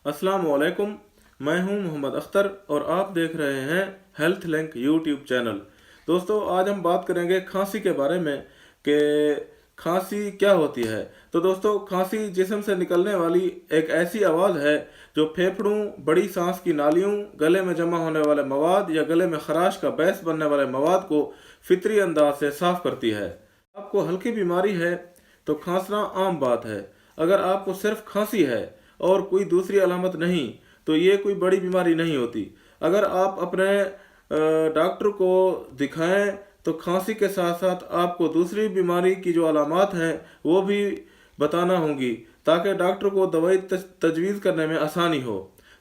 अस्सलाम वालेकुम। मैं हूं मोहम्मद अख्तर और आप देख रहे हैं हेल्थ लिंक यूट्यूब चैनल। दोस्तों, आज हम बात करेंगे खांसी के बारे में कि खांसी क्या होती है। तो दोस्तों, खांसी जिस्म से निकलने वाली एक ऐसी आवाज़ है जो फेफड़ों, बड़ी सांस की नालियों, गले में जमा होने वाले मवाद या गले में खराश का बायस बनने वाले मवाद को फितरी अंदाज से साफ करती है। आपको हल्की बीमारी है तो खांसना आम बात है। अगर आपको सिर्फ खांसी है और कोई दूसरी अलामत नहीं, तो ये कोई बड़ी बीमारी नहीं होती। अगर आप अपने डॉक्टर को दिखाएं तो खांसी के साथ साथ आपको दूसरी बीमारी की जो अलामत हैं वो भी बताना होंगी, ताकि डॉक्टर को दवाई तजवीज़ करने में आसानी हो।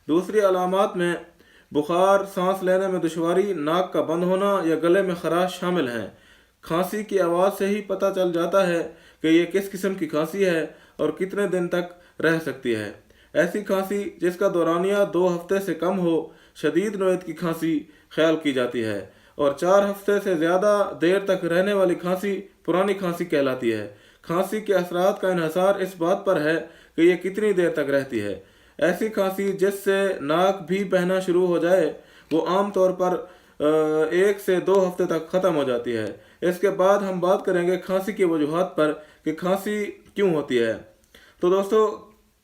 दूसरी अलामत में बुखार, सांस लेने में दुश्वारी, नाक का बंद होना या गले में खराश शामिल हैं। खांसी की आवाज़ से ही पता चल जाता है कि ये किस किस्म की खांसी है और कितने दिन तक रह सकती है। ऐसी खांसी जिसका दौरानिया 2 हफ्ते से कम हो शदीद नोयत की खांसी ख्याल की जाती है, और 4 हफ्ते से ज़्यादा देर तक रहने वाली खांसी पुरानी खांसी कहलाती है। खांसी के असरात का इन्हसार इस बात पर है कि ये कितनी देर तक रहती है। ऐसी खांसी जिससे नाक भी बहना शुरू हो जाए वो आम तौर पर 1 से 2 हफ्ते तक ख़त्म हो जाती है। इसके बाद हम बात करेंगे खांसी की वजूहात पर कि खांसी क्यों होती है। तो दोस्तों,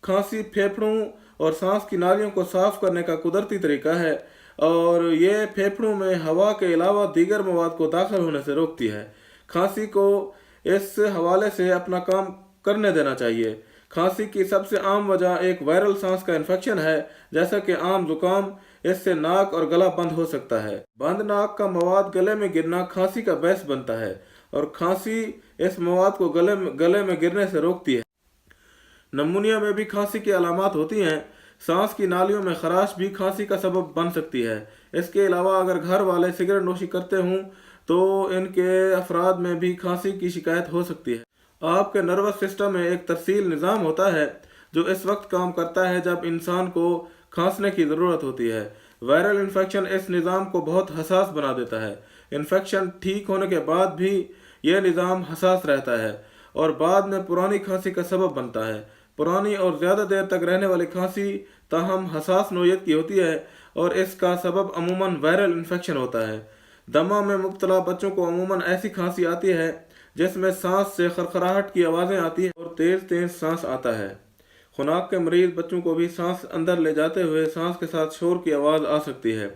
खांसी फेफड़ों और सांस की नालियों को साफ करने का कुदरती तरीका है, और ये फेफड़ों में हवा के अलावा दीगर मवाद को दाखिल होने से रोकती है। खांसी को इस हवाले से अपना काम करने देना चाहिए। खांसी की सबसे आम वजह एक वायरल सांस का इन्फेक्शन है, जैसा कि आम जुकाम। इससे नाक और गला बंद हो सकता है। बंद नाक का मवाद गले में गिरना खांसी का बायस बनता है, और खांसी इस मवाद को गले में गिरने से रोकती है। नमूनिया में भी खांसी की अलामत होती हैं। सांस की नालियों में खराश भी खांसी का सबब बन सकती है। इसके अलावा अगर घर वाले सिगरेट नोशी करते हों तो इनके अफराद में भी खांसी की शिकायत हो सकती है। आपके नर्वस सिस्टम में एक तरसील निज़ाम होता है जो इस वक्त काम करता है जब इंसान को खांसने की ज़रूरत होती है। वायरल इन्फेक्शन इस निज़ाम को बहुत हसास बना देता है। इन्फेक्शन ठीक होने के बाद भी यह निज़ाम हसास रहता है और बाद में पुरानी खांसी का सबब बनता है। पुरानी और ज़्यादा देर तक रहने वाली खांसी ताहम हसास नोयत की होती है, और इसका सबब अमूमन वायरल इन्फेक्शन होता है। दमा में मुब्तला बच्चों को अमूमन ऐसी खांसी आती है जिसमें सांस से खरखराहट की आवाज़ें आती हैं और तेज़ तेज़ सांस आता है। खुनाक के मरीज बच्चों को भी सांस अंदर ले जाते हुए सांस के साथ शोर की आवाज़ आ सकती है,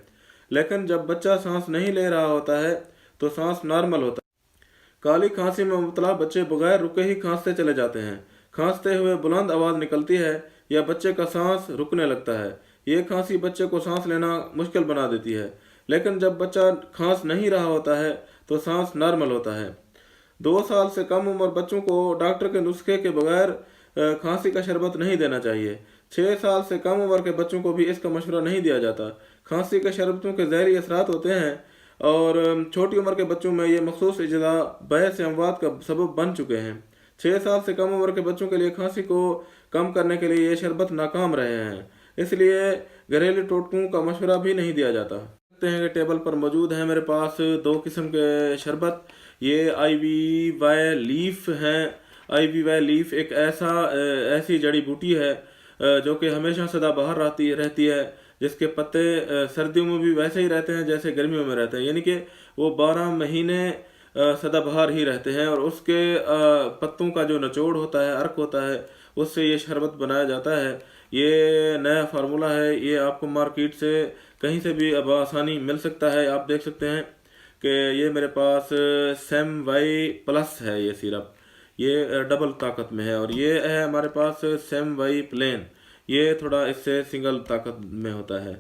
लेकिन जब बच्चा सांस नहीं ले रहा होता है तो सांस नॉर्मल होता है। काली खांसी में मुब्तला बच्चे बगैर रुके ही खांसते चले जाते हैं। खांसते हुए बुलंद आवाज़ निकलती है या बच्चे का सांस रुकने लगता है। ये खांसी बच्चे को सांस लेना मुश्किल बना देती है, लेकिन जब बच्चा खांस नहीं रहा होता है तो सांस नॉर्मल होता है। 2 साल से कम उम्र बच्चों को डॉक्टर के नुस्खे के बगैर खांसी का शरबत नहीं देना चाहिए। 6 साल से कम उम्र के बच्चों को भी इसका मशवरा नहीं दिया जाता। खांसी के शरबतों के जहरी असरात होते हैं, और छोटी उम्र के बच्चों में ये मखसूस अजज़ा बायस अमवात का सबब बन चुके हैं। 6 साल से कम उम्र के बच्चों के लिए खांसी को कम करने के लिए ये शरबत नाकाम रहे हैं, इसलिए घरेलू टोटकों का मशवरा भी नहीं दिया जाता। देखते हैं कि टेबल पर मौजूद है मेरे पास 2 किस्म के शरबत। ये IVY लीफ हैं। IVY लीफ एक ऐसी जड़ी बूटी है जो कि हमेशा सदाबहार रहती है, जिसके पत्ते सर्दियों में भी वैसे ही रहते हैं जैसे गर्मियों में रहते हैं, यानी कि वो 12 महीने सदाबहार ही रहते हैं। और उसके पत्तों का जो निचोड़ होता है, अर्क होता है, उससे ये शरबत बनाया जाता है। ये नया फार्मूला है। ये आपको मार्केट से कहीं से भी अब आसानी मिल सकता है। आप देख सकते हैं कि ये मेरे पास SEM-Y+ है। ये सिरप ये डबल ताकत में है, और ये है हमारे पास SEM-Y प्लेन। ये थोड़ा इससे सिंगल ताकत में होता है।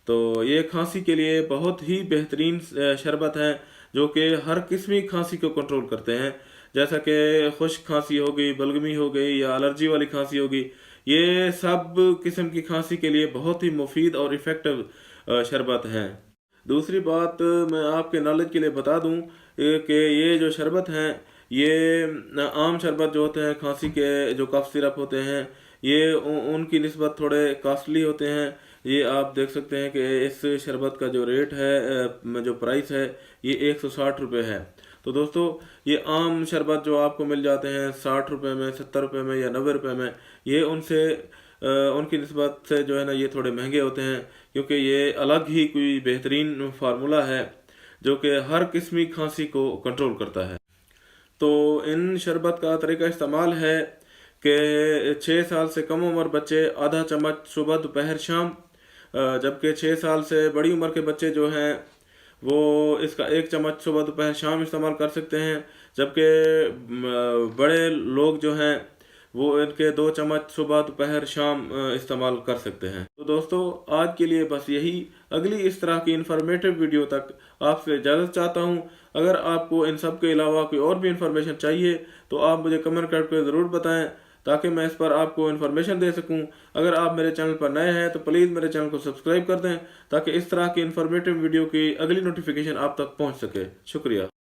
तो ये खांसी के लिए बहुत ही बेहतरीन शरबत हैं जो कि हर किस्मी खांसी को कंट्रोल करते हैं, जैसा कि खुश्क खांसी हो गई, बलगमी हो गई या एलर्जी वाली खांसी होगी। ये सब किस्म की खांसी के लिए बहुत ही मुफीद और इफ़ेक्टिव शरबत हैं। दूसरी बात मैं आपके नॉलेज के लिए बता दूं कि ये जो शरबत हैं ये आम शरबत जो होते हैं खांसी के, जो कफ सिरप होते हैं, ये उनकी निस्बत थोड़े कास्टली होते हैं। ये आप देख सकते हैं कि इस शरबत का जो रेट है, जो प्राइस है, ये 160 रुपये है। तो दोस्तों, ये आम शरबत जो आपको मिल जाते हैं 60 रुपये में, 70 रुपये में या 90 रुपये में, ये उनसे उनकी निस्बत से जो है ना ये थोड़े महंगे होते हैं, क्योंकि ये अलग ही कोई बेहतरीन फार्मूला है जो कि हर किस्मी खांसी को कंट्रोल करता है। तो इन शरबत का तरीका इस्तेमाल है कि 6 साल से कम उम्र बच्चे आधा चम्मच सुबह दोपहर शाम, जबकि 6 साल से बड़ी उम्र के बच्चे जो हैं वो इसका 1 चम्मच सुबह दोपहर शाम इस्तेमाल कर सकते हैं, जबकि बड़े लोग जो हैं वो इनके 2 चम्मच सुबह दोपहर शाम इस्तेमाल कर सकते हैं। तो दोस्तों आज के लिए बस यही। अगली इस तरह की इन्फॉर्मेटिव वीडियो तक आपसे इजाज़त चाहता हूँ। अगर आपको इन सब के अलावा कोई और भी इन्फॉर्मेशन चाहिए तो आप मुझे कमेंट करके ज़रूर बताएं, ताकि मैं इस पर आपको इन्फॉर्मेशन दे सकूं। अगर आप मेरे चैनल पर नए हैं तो प्लीज़ मेरे चैनल को सब्सक्राइब कर दें, ताकि इस तरह की इन्फॉर्मेटिव वीडियो की अगली नोटिफिकेशन आप तक पहुंच सके। शुक्रिया।